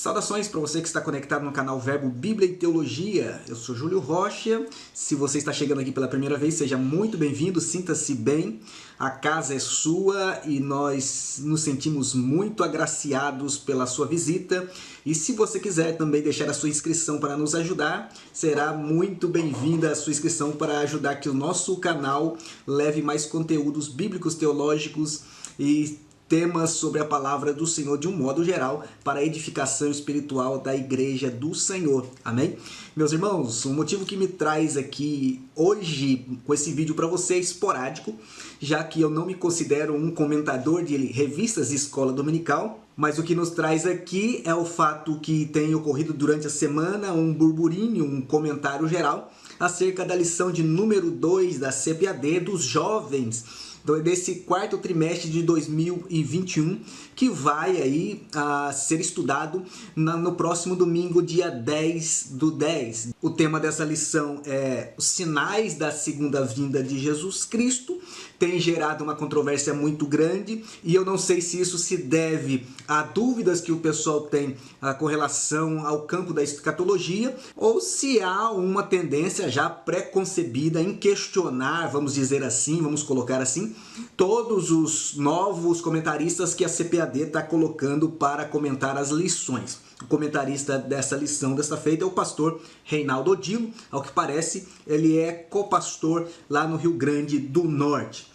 Saudações para você que está conectado no canal Verbo Bíblia e Teologia. Eu sou Júlio Rocha. Se você está chegando aqui pela primeira vez, seja muito bem-vindo, sinta-se bem. A casa é sua e nós nos sentimos muito agraciados pela sua visita. E se você quiser também deixar a sua inscrição para nos ajudar, será muito bem-vinda a sua inscrição para ajudar que o nosso canal leve mais conteúdos bíblicos, teológicos e temas sobre a palavra do Senhor de um modo geral para a edificação espiritual da igreja do Senhor. Amém? Meus irmãos, o motivo que me traz aqui hoje com esse vídeo para você é esporádico, já que eu não me considero um comentador de revistas de escola dominical, mas o que nos traz aqui é o fato que tem ocorrido durante a semana um burburinho, um comentário geral acerca da lição de número 2 da CPAD dos jovens desse quarto trimestre de 2021, que vai aí ser estudado no próximo domingo, dia 10/10. O tema dessa lição é os sinais da segunda vinda de Jesus Cristo. Tem gerado uma controvérsia muito grande e eu não sei se isso se deve a dúvidas que o pessoal tem com relação ao campo da escatologia ou se há uma tendência já pré-concebida em questionar, vamos dizer assim, vamos colocar assim, todos os novos comentaristas que a CPAD está colocando para comentar as lições. O comentarista dessa lição, desta feita, é o pastor Reinaldo Odilo. Ao que parece, ele é copastor lá no Rio Grande do Norte.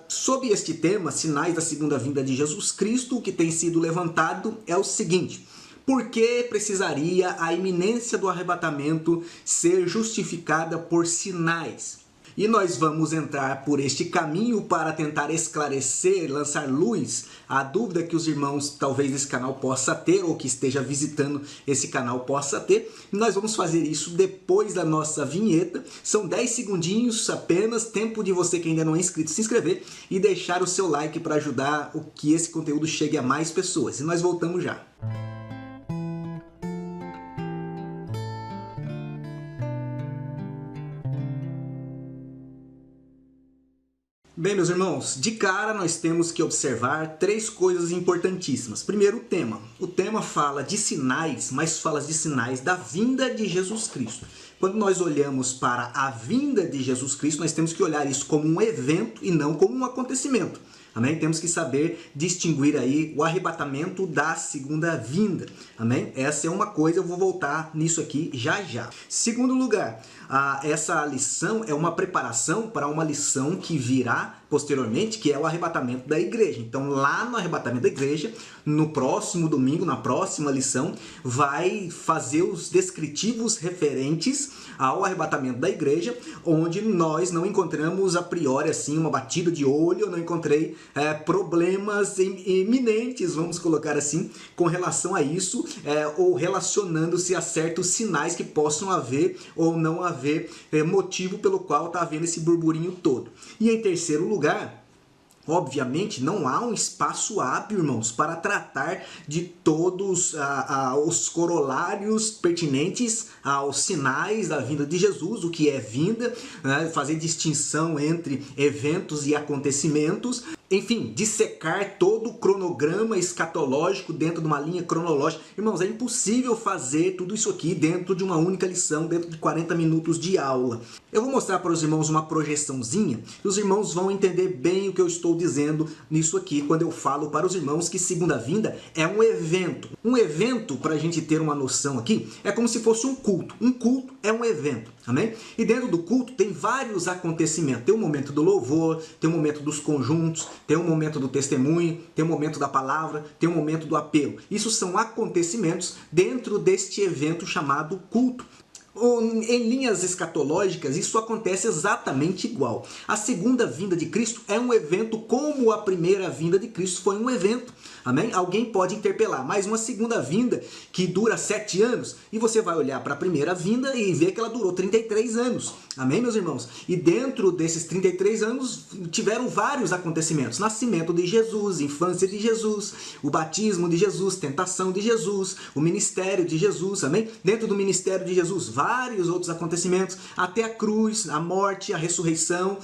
Sobre este tema, sinais da segunda vinda de Jesus Cristo, o que tem sido levantado é o seguinte: por que precisaria a iminência do arrebatamento ser justificada por sinais? E nós vamos entrar por este caminho para tentar esclarecer, lançar luz à dúvida que os irmãos talvez esse canal possa ter ou que esteja visitando esse canal possa ter. E nós vamos fazer isso depois da nossa vinheta. São 10 segundinhos apenas, tempo de você que ainda não é inscrito se inscrever e deixar o seu like para ajudar o que esse conteúdo chegue a mais pessoas. E nós voltamos já. Bem, meus irmãos, de cara nós temos que observar 3 coisas importantíssimas. Primeiro, o tema. O tema fala de sinais, mas fala de sinais da vinda de Jesus Cristo. Quando nós olhamos para a vinda de Jesus Cristo, nós temos que olhar isso como um evento e não como um acontecimento. Amém? Temos que saber distinguir aí o arrebatamento da segunda vinda. Amém? Essa é uma coisa, eu vou voltar nisso aqui já já. Segundo lugar, essa lição é uma preparação para uma lição que virá posteriormente, que é o arrebatamento da igreja. Então, lá no arrebatamento da igreja, no próximo domingo, na próxima lição, vai fazer os descritivos referentes ao arrebatamento da igreja, onde nós não encontramos a priori assim uma batida de olho, eu não encontrei problemas iminentes, vamos colocar assim, com relação a isso, ou relacionando-se a certos sinais que possam haver ou não haver motivo pelo qual está havendo esse burburinho todo. E em terceiro lugar, obviamente, não há um espaço hábil, irmãos, para tratar de todos os corolários pertinentes aos sinais da vinda de Jesus, o que é vinda, né? Fazer distinção entre eventos e acontecimentos. Enfim, dissecar todo o cronograma escatológico dentro de uma linha cronológica. Irmãos, é impossível fazer tudo isso aqui dentro de uma única lição, dentro de 40 minutos de aula. Eu vou mostrar para os irmãos uma projeçãozinha e os irmãos vão entender bem o que eu estou dizendo nisso aqui, quando eu falo para os irmãos que segunda vinda é um evento. Um evento, para a gente ter uma noção aqui, é como se fosse um culto. Um culto é um evento, amém? E dentro do culto tem vários acontecimentos. Tem o momento do louvor, tem o momento dos conjuntos, tem o momento do testemunho, tem o momento da palavra, tem o momento do apelo. Isso são acontecimentos dentro deste evento chamado culto. Em linhas escatológicas, isso acontece exatamente igual. A segunda vinda de Cristo é um evento como a primeira vinda de Cristo foi um evento. Amém? Alguém pode interpelar, mas uma segunda vinda que dura 7 anos, e você vai olhar para a primeira vinda e ver que ela durou 33 anos. Amém, meus irmãos? E dentro desses 33 anos tiveram vários acontecimentos. Nascimento de Jesus, infância de Jesus, o batismo de Jesus, tentação de Jesus, o ministério de Jesus, amém? Dentro do ministério de Jesus, vários outros acontecimentos, até a cruz, a morte, a ressurreição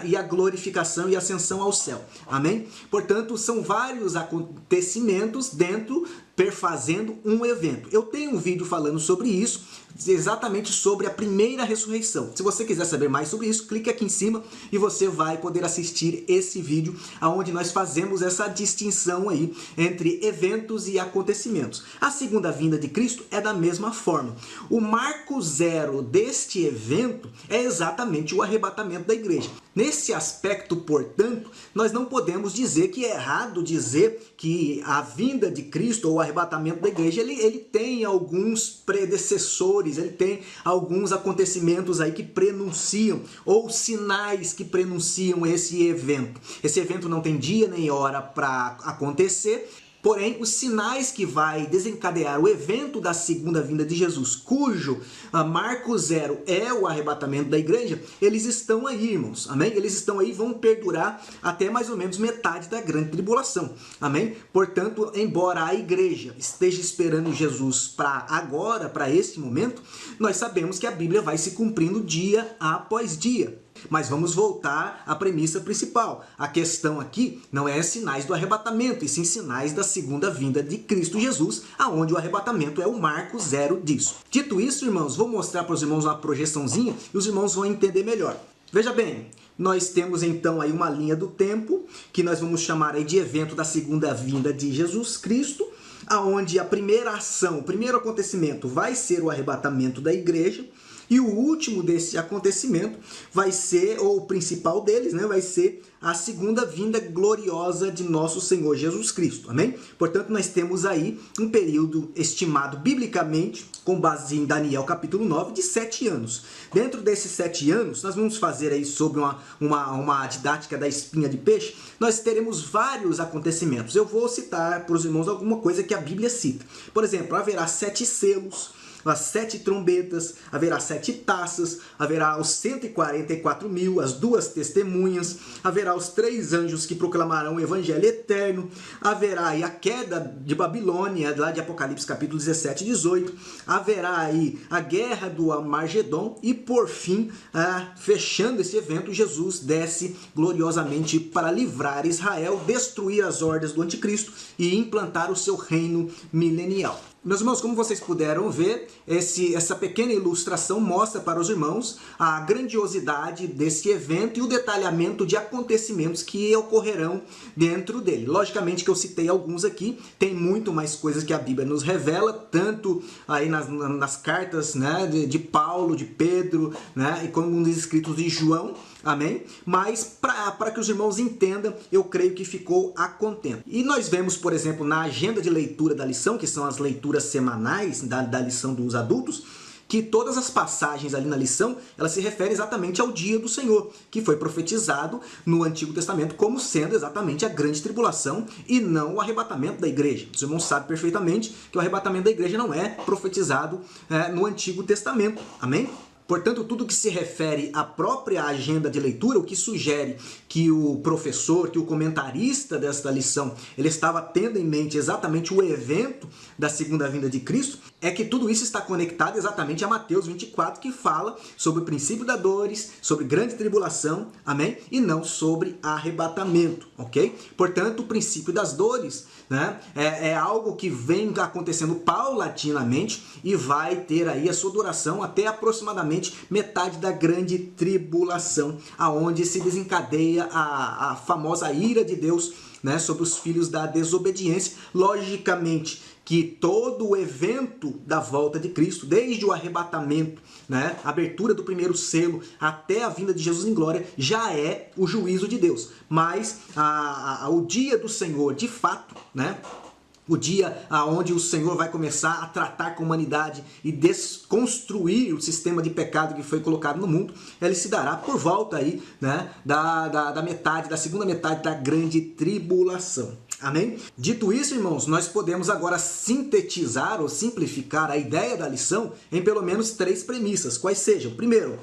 e a glorificação e ascensão ao céu. Amém? Portanto, são vários acontecimentos dentro perfazendo um evento. Eu tenho um vídeo falando sobre isso, exatamente sobre a primeira ressurreição. Se você quiser saber mais sobre isso, clique aqui em cima e você vai poder assistir esse vídeo onde nós fazemos essa distinção aí entre eventos e acontecimentos. A segunda vinda de Cristo é da mesma forma. O marco zero deste evento é exatamente o arrebatamento da igreja. Nesse aspecto, portanto, nós não podemos dizer que é errado dizer que a vinda de Cristo ou o arrebatamento da igreja, ele tem alguns predecessores, ele tem alguns acontecimentos aí que prenunciam, ou sinais que prenunciam esse evento. Esse evento não tem dia nem hora para acontecer, porém, os sinais que vai desencadear o evento da segunda vinda de Jesus, cujo marco zero é o arrebatamento da igreja, eles estão aí, irmãos, amém? Eles estão aí e vão perdurar até mais ou menos metade da grande tribulação, amém? Portanto, embora a igreja esteja esperando Jesus para agora, para este momento, nós sabemos que a Bíblia vai se cumprindo dia após dia. Mas vamos voltar à premissa principal. A questão aqui não é sinais do arrebatamento, e sim sinais da segunda vinda de Cristo Jesus, aonde o arrebatamento é o marco zero disso. Dito isso, irmãos, vou mostrar para os irmãos uma projeçãozinha e os irmãos vão entender melhor. Veja bem, nós temos então aí uma linha do tempo, que nós vamos chamar aí de evento da segunda vinda de Jesus Cristo, aonde a primeira ação, o primeiro acontecimento vai ser o arrebatamento da igreja, e o último desse acontecimento vai ser, ou o principal deles, né, vai ser a segunda vinda gloriosa de nosso Senhor Jesus Cristo, amém? Portanto, nós temos aí um período estimado biblicamente, com base em Daniel capítulo 9, de 7 anos. Dentro desses 7 anos, nós vamos fazer aí sobre uma didática da espinha de peixe, nós teremos vários acontecimentos. Eu vou citar para os irmãos alguma coisa que a Bíblia cita. Por exemplo, haverá 7 selos, as 7 trombetas, haverá 7 taças, haverá os 144 mil, as 2 testemunhas, haverá os 3 anjos que proclamarão o evangelho eterno, haverá aí a queda de Babilônia, lá de Apocalipse capítulo 17 e 18, haverá aí a guerra do Armagedon e por fim, fechando esse evento, Jesus desce gloriosamente para livrar Israel, destruir as hordas do anticristo e implantar o seu reino milenial. Meus irmãos, como vocês puderam ver, essa pequena ilustração mostra para os irmãos a grandiosidade desse evento e o detalhamento de acontecimentos que ocorrerão dentro dele. Logicamente que eu citei alguns aqui, tem muito mais coisas que a Bíblia nos revela, tanto aí nas cartas, né, de Paulo, de Pedro, né, e como nos escritos de João, amém? Mas para que os irmãos entendam, eu creio que ficou a contento. E nós vemos, por exemplo, na agenda de leitura da lição, que são as leituras semanais da lição dos adultos, que todas as passagens ali na lição, elas se referem exatamente ao dia do Senhor, que foi profetizado no Antigo Testamento como sendo exatamente a grande tribulação e não o arrebatamento da igreja. Os irmãos sabem perfeitamente que o arrebatamento da igreja não é profetizado no Antigo Testamento, amém? Portanto, tudo que se refere à própria agenda de leitura, o que sugere que o professor, que o comentarista desta lição, ele estava tendo em mente exatamente o evento da segunda vinda de Cristo, é que tudo isso está conectado exatamente a Mateus 24, que fala sobre o princípio das dores, sobre grande tribulação, amém? E não sobre arrebatamento, ok? Portanto, o princípio das dores, né, é algo que vem acontecendo paulatinamente e vai ter aí a sua duração até aproximadamente metade da grande tribulação, aonde se desencadeia a famosa ira de Deus, né, sobre os filhos da desobediência. Logicamente que todo o evento da volta de Cristo, desde o arrebatamento, né, a abertura do primeiro selo até a vinda de Jesus em glória, já é o juízo de Deus. Mas o dia do Senhor, de fato, né, o dia onde o Senhor vai começar a tratar com a humanidade e desconstruir o sistema de pecado que foi colocado no mundo, ele se dará por volta aí, né, da segunda metade da grande tribulação. Amém? Dito isso, irmãos, nós podemos agora sintetizar ou simplificar a ideia da lição em pelo menos 3 premissas. Quais sejam? Primeiro,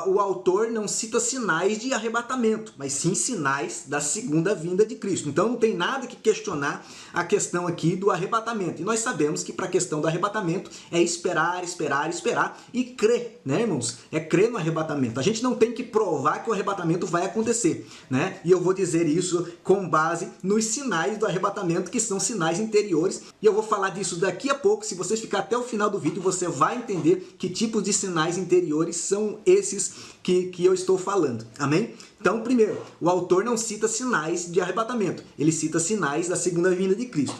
o autor não cita sinais de arrebatamento, mas sim sinais da segunda vinda de Cristo. Então não tem nada que questionar a questão aqui do arrebatamento. E nós sabemos que para a questão do arrebatamento é esperar, esperar, esperar e crer, né, irmãos? É crer no arrebatamento. A gente não tem que provar que o arrebatamento vai acontecer, né? E eu vou dizer isso com base nos sinais do arrebatamento, que são sinais interiores. E eu vou falar disso daqui a pouco. Se você ficar até o final do vídeo, você vai entender que tipos de sinais interiores são esses que eu estou falando. Amém? Então, primeiro, o autor não cita sinais de arrebatamento. Ele cita sinais da segunda vinda de Cristo.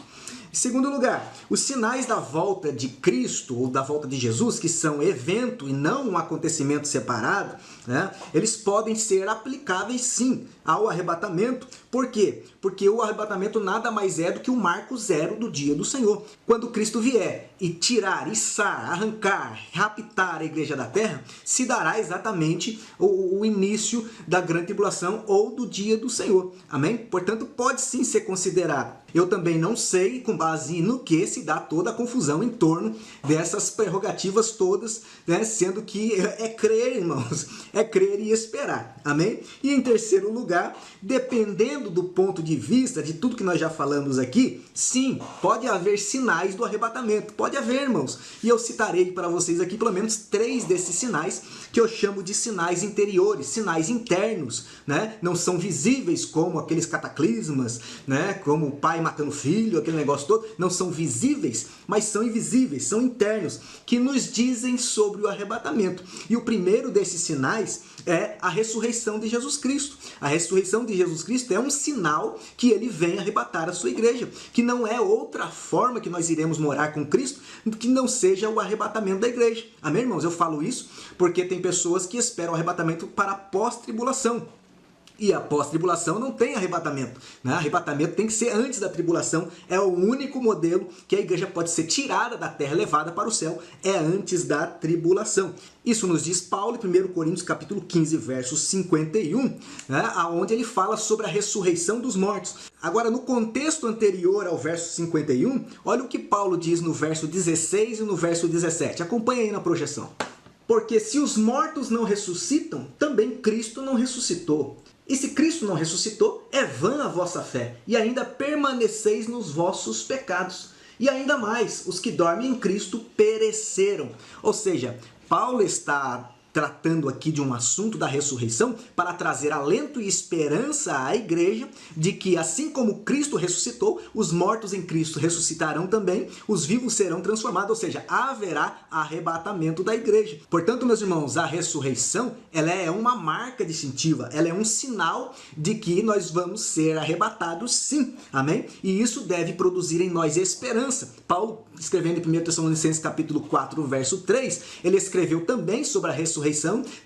Em segundo lugar, os sinais da volta de Cristo ou da volta de Jesus, que são evento e não um acontecimento separado, né, eles podem ser aplicáveis sim ao arrebatamento. Por quê? Porque o arrebatamento nada mais é do que o marco zero do dia do Senhor. Quando Cristo vier e tirar, içar, arrancar, raptar a igreja da terra, se dará exatamente o início da grande tribulação ou do dia do Senhor. Amém? Portanto, pode sim ser considerado. Eu também não sei com base no que se dá toda a confusão em torno dessas prerrogativas todas, né? Sendo que é crer, irmãos, é crer e esperar. Amém? E em terceiro lugar, dependendo do ponto de vista de tudo que nós já falamos aqui, sim, pode haver sinais do arrebatamento. Pode haver, irmãos. E eu citarei para vocês aqui pelo menos 3 desses sinais que eu chamo de sinais interiores, sinais internos, né? Não são visíveis como aqueles cataclismas, né? Como o pai matando o filho, aquele negócio todo. Não são visíveis, mas são invisíveis, são internos, que nos dizem sobre o arrebatamento. E o primeiro desses sinais é a ressurreição de Jesus Cristo. A ressurreição de Jesus Cristo é um sinal que ele vem arrebatar a sua igreja, que não é outra forma que nós iremos morar com Cristo que não seja o arrebatamento da igreja. Amém, irmãos? Eu falo isso porque tem pessoas que esperam o arrebatamento para a pós-tribulação. E a pós-tribulação não tem arrebatamento, né? Arrebatamento tem que ser antes da tribulação. É o único modelo que a igreja pode ser tirada da terra, levada para o céu, é antes da tribulação. Isso nos diz Paulo em 1 Coríntios capítulo 15, verso 51, né? Onde ele fala sobre a ressurreição dos mortos. Agora, no contexto anterior ao verso 51, olha o que Paulo diz no verso 16 e no verso 17. Acompanha aí na projeção. Porque se os mortos não ressuscitam, também Cristo não ressuscitou. E se Cristo não ressuscitou, é vã a vossa fé, e ainda permaneceis nos vossos pecados. E ainda mais, os que dormem em Cristo pereceram. Ou seja, Paulo está tratando aqui de um assunto da ressurreição para trazer alento e esperança à igreja de que, assim como Cristo ressuscitou, os mortos em Cristo ressuscitarão também, os vivos serão transformados, ou seja, haverá arrebatamento da igreja. Portanto, meus irmãos, a ressurreição ela é uma marca distintiva, ela é um sinal de que nós vamos ser arrebatados sim, amém? E isso deve produzir em nós esperança. Paulo, escrevendo em 1 Tessalonicenses capítulo 4, verso 3, ele escreveu também sobre a ressurreição,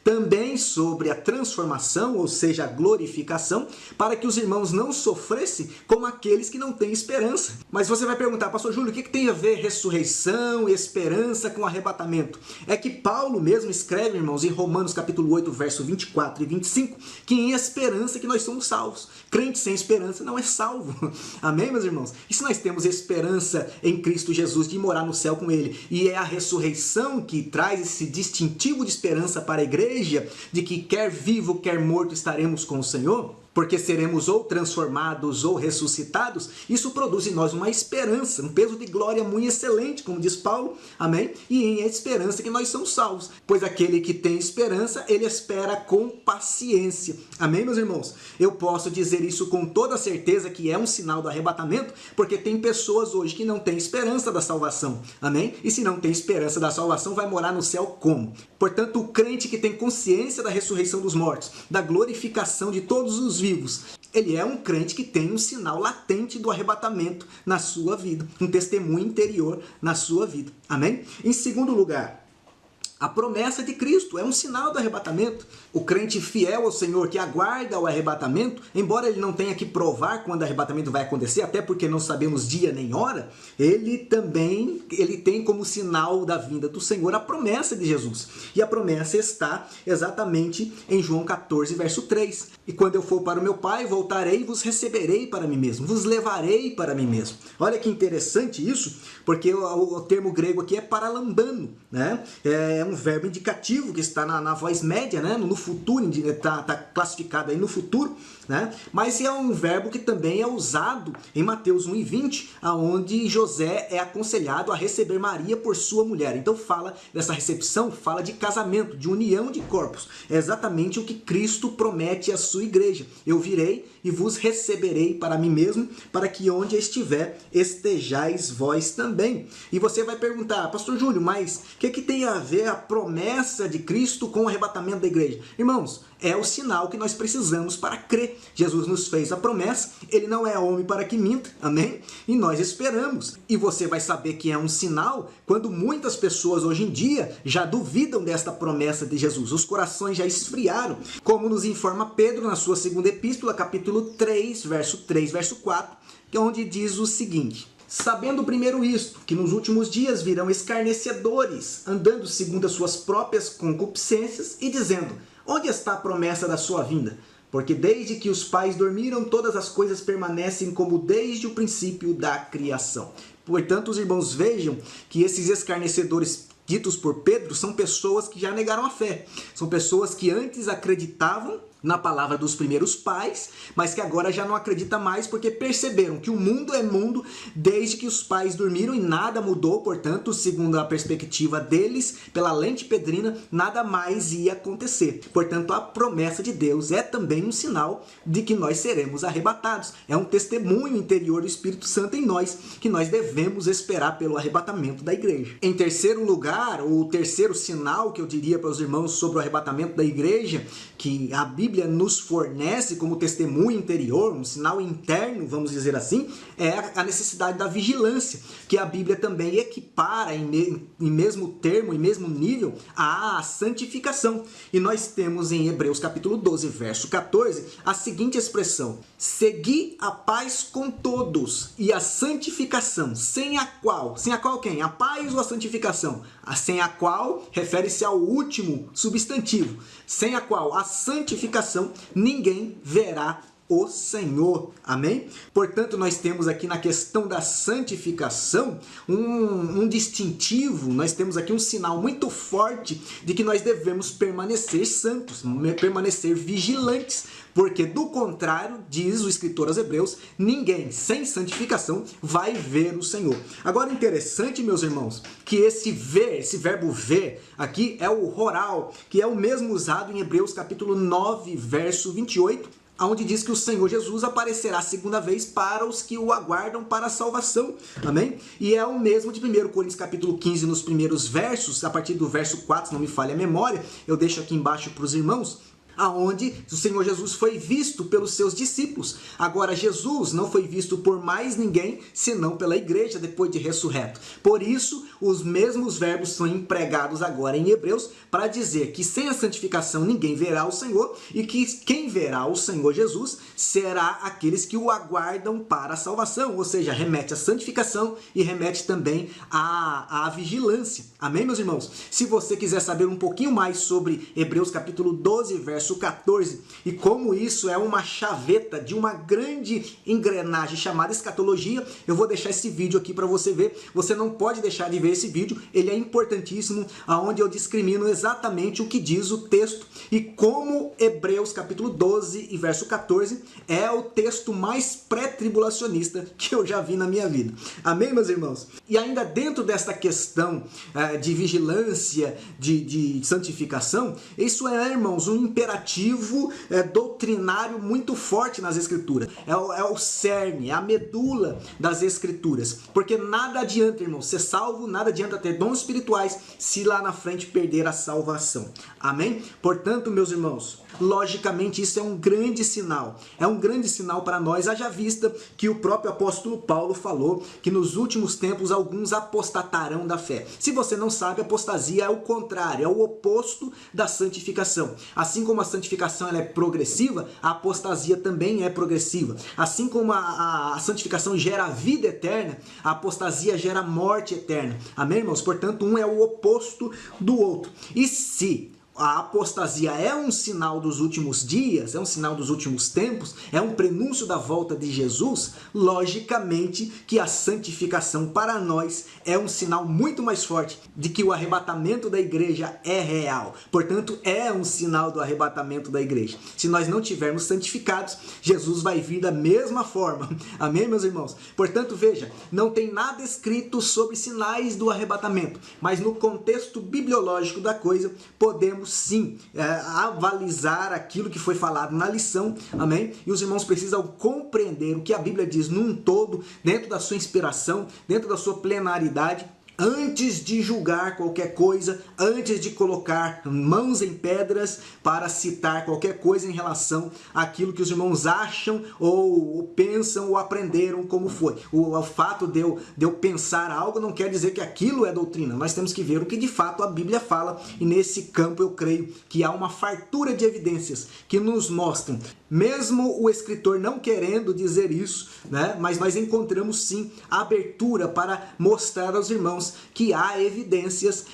também sobre a transformação, ou seja, a glorificação, para que os irmãos não sofressem como aqueles que não têm esperança. Mas você vai perguntar, pastor Júlio, o que tem a ver ressurreição e esperança com arrebatamento? É que Paulo mesmo escreve, irmãos, em Romanos capítulo 8, verso 24 e 25, que em esperança que nós somos salvos. Crente sem esperança não é salvo. Amém, meus irmãos? E se nós temos esperança em Cristo Jesus de morar no céu com Ele, e é a ressurreição que traz esse distintivo de esperança para a igreja, de que quer vivo, quer morto estaremos com o Senhor, porque seremos ou transformados ou ressuscitados, isso produz em nós uma esperança, um peso de glória muito excelente, como diz Paulo, amém? E em esperança que nós somos salvos, pois aquele que tem esperança, ele espera com paciência, amém, meus irmãos? Eu posso dizer isso com toda certeza que é um sinal do arrebatamento, porque tem pessoas hoje que não têm esperança da salvação, amém? E se não tem esperança da salvação, vai morar no céu como? Portanto, o crente que tem consciência da ressurreição dos mortos, da glorificação de todos os vivos, ele é um crente que tem um sinal latente do arrebatamento na sua vida, um testemunho interior na sua vida. Amém? Em segundo lugar, a promessa de Cristo é um sinal do arrebatamento. O crente fiel ao Senhor que aguarda o arrebatamento, embora ele não tenha que provar quando o arrebatamento vai acontecer, até porque não sabemos dia nem hora, ele tem como sinal da vinda do Senhor a promessa de Jesus. E a promessa está exatamente em João 14, verso 3. E quando eu for para o meu Pai, voltarei e vos receberei para mim mesmo, vos levarei para mim mesmo. Olha que interessante isso, porque o termo grego aqui é paralambano, né? É um verbo indicativo que está na voz média, né? No futuro, está classificado aí no futuro, né? Mas é um verbo que também é usado em Mateus 1:20, onde José é aconselhado a receber Maria por sua mulher. Então fala dessa recepção, fala de casamento, de união de corpos. É exatamente o que Cristo promete à sua igreja. Eu virei e vos receberei para mim mesmo, para que onde estiver, estejais vós também. E você vai perguntar, pastor Júlio, mas o que tem a ver a promessa de Cristo com o arrebatamento da igreja? Irmãos, é o sinal que nós precisamos para crer. Jesus nos fez a promessa, ele não é homem para que minta, amém? E nós esperamos. E você vai saber que é um sinal quando muitas pessoas hoje em dia já duvidam desta promessa de Jesus. Os corações já esfriaram, como nos informa Pedro na sua segunda epístola, capítulo 3, verso 4, que é onde diz o seguinte: sabendo primeiro isto, que nos últimos dias virão escarnecedores, andando segundo as suas próprias concupiscências e dizendo: onde está a promessa da sua vinda? Porque desde que os pais dormiram, todas as coisas permanecem como desde o princípio da criação. Portanto, os irmãos vejam que esses escarnecedores ditos por Pedro são pessoas que já negaram a fé. São pessoas que antes acreditavam na palavra dos primeiros pais, mas que agora já não acredita mais porque perceberam que o mundo é mundo desde que os pais dormiram e nada mudou. Portanto, segundo a perspectiva deles, pela lente pedrina, nada mais ia acontecer. Portanto, a promessa de Deus é também um sinal de que nós seremos arrebatados. É um testemunho interior do Espírito Santo em nós, que nós devemos esperar pelo arrebatamento da igreja. Em terceiro lugar, o terceiro sinal que eu diria para os irmãos sobre o arrebatamento da igreja, que a Bíblia nos fornece como testemunho interior, um sinal interno, vamos dizer assim, é a necessidade da vigilância, que a Bíblia também equipara em mesmo termo, em mesmo nível, à santificação. E nós temos em Hebreus capítulo 12, verso 14, a seguinte expressão: segui a paz com todos e a santificação, sem a qual quem? A paz ou a santificação? Sem a qual refere-se ao último substantivo, sem a qual a santificação ninguém verá o Senhor. Amém? Portanto, nós temos aqui na questão da santificação um distintivo, nós temos aqui um sinal muito forte de que nós devemos permanecer santos, permanecer vigilantes, porque do contrário, diz o escritor aos Hebreus, ninguém sem santificação vai ver o Senhor. Agora, interessante, meus irmãos, que esse verbo ver aqui é o horal, que é o mesmo usado em Hebreus capítulo 9, verso 28, onde diz que o Senhor Jesus aparecerá a segunda vez para os que o aguardam para a salvação. Amém? E é o mesmo de 1 Coríntios capítulo 15, nos primeiros versos, a partir do verso 4, se não me falha a memória, eu deixo aqui embaixo para os irmãos, aonde o Senhor Jesus foi visto pelos seus discípulos. Agora, Jesus não foi visto por mais ninguém, senão pela igreja, depois de ressurreto. Por isso, os mesmos verbos são empregados agora em Hebreus, para dizer que sem a santificação ninguém verá o Senhor, e que quem verá o Senhor Jesus será aqueles que o aguardam para a salvação. Ou seja, remete à santificação e remete também à vigilância. Amém, meus irmãos? Se você quiser saber um pouquinho mais sobre Hebreus capítulo 12, verso 14, e como isso é uma chaveta de uma grande engrenagem chamada escatologia, eu vou deixar esse vídeo aqui para você ver. Você não pode deixar de ver esse vídeo, ele é importantíssimo, onde eu discrimino exatamente o que diz o texto e como Hebreus capítulo 12 e verso 14 é o texto mais pré-tribulacionista que eu já vi na minha vida. Amém, meus irmãos? E ainda dentro desta questão de vigilância, de santificação, isso é, irmãos, um imperativo doutrinário muito forte nas Escrituras. É o cerne, é a medula das Escrituras. Porque nada adianta, irmão, ser salvo, nada adianta ter dons espirituais se lá na frente perder a salvação. Amém? Portanto, meus irmãos, logicamente isso é um grande sinal. É um grande sinal para nós, haja vista que o próprio apóstolo Paulo falou que nos últimos tempos alguns apostatarão da fé. Se você não sabe, apostasia é o contrário, é o oposto da santificação. Assim como a santificação ela é progressiva, a apostasia também é progressiva. Assim como a santificação gera vida eterna, a apostasia gera morte eterna. Amém, irmãos? Portanto, um é o oposto do outro. E se a apostasia é um sinal dos últimos dias, é um sinal dos últimos tempos, é um prenúncio da volta de Jesus, logicamente que a santificação para nós é um sinal muito mais forte de que o arrebatamento da igreja é real. Portanto, é um sinal do arrebatamento da igreja. Se nós não tivermos santificados, Jesus vai vir da mesma forma. Amém, meus irmãos? Portanto, veja, não tem nada escrito sobre sinais do arrebatamento, mas no contexto bibliológico da coisa, podemos sim avalizar aquilo que foi falado na lição, amém? E os irmãos precisam compreender o que a Bíblia diz num todo, dentro da sua inspiração, dentro da sua plenaridade, antes de julgar qualquer coisa, antes de colocar mãos em pedras para citar qualquer coisa em relação àquilo que os irmãos acham ou pensam ou aprenderam como foi. O fato de eu pensar algo não quer dizer que aquilo é doutrina. Nós temos que ver o que de fato a Bíblia fala, e nesse campo eu creio que há uma fartura de evidências que nos mostram, mesmo o escritor não querendo dizer isso, né? Mas nós encontramos sim abertura para mostrar aos irmãos que há evidências,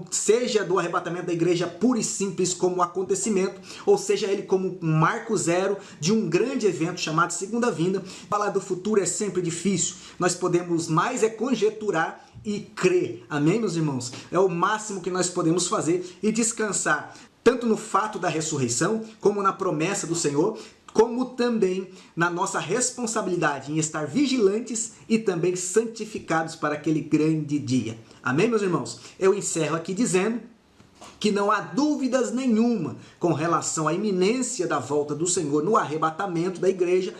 seja do arrebatamento da igreja pura e simples como acontecimento, ou seja ele como um marco zero de um grande evento chamado Segunda Vinda. Falar do futuro é sempre difícil, nós podemos mais conjecturar e crer, amém, meus irmãos? É o máximo que nós podemos fazer e descansar, tanto no fato da ressurreição, como na promessa do Senhor, como também na nossa responsabilidade em estar vigilantes e também santificados para aquele grande dia. Amém, meus irmãos? Eu encerro aqui dizendo que não há dúvidas nenhuma com relação à iminência da volta do Senhor no arrebatamento da igreja,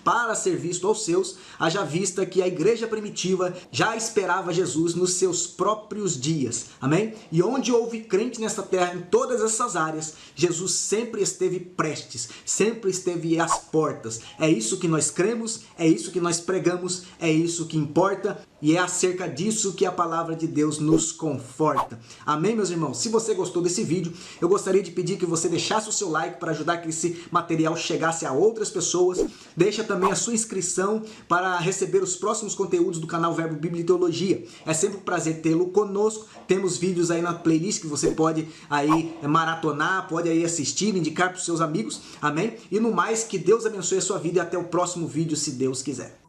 para ser visto aos seus, haja vista que a igreja primitiva já esperava Jesus nos seus próprios dias, amém? E onde houve crente nesta terra, em todas essas áreas, Jesus sempre esteve prestes, sempre esteve às portas. É isso que nós cremos, é isso que nós pregamos, é isso que importa, e é acerca disso que a palavra de Deus nos conforta. Amém, meus irmãos? Se você gostou desse vídeo, eu gostaria de pedir que você deixasse o seu like para ajudar que esse material chegasse a outras pessoas. Deixa também a sua inscrição para receber os próximos conteúdos do canal Verbo Bíblia e Teologia. É sempre um prazer tê-lo conosco. Temos vídeos aí na playlist que você pode aí maratonar, pode aí assistir, indicar para os seus amigos. Amém? E no mais, que Deus abençoe a sua vida e até o próximo vídeo, se Deus quiser.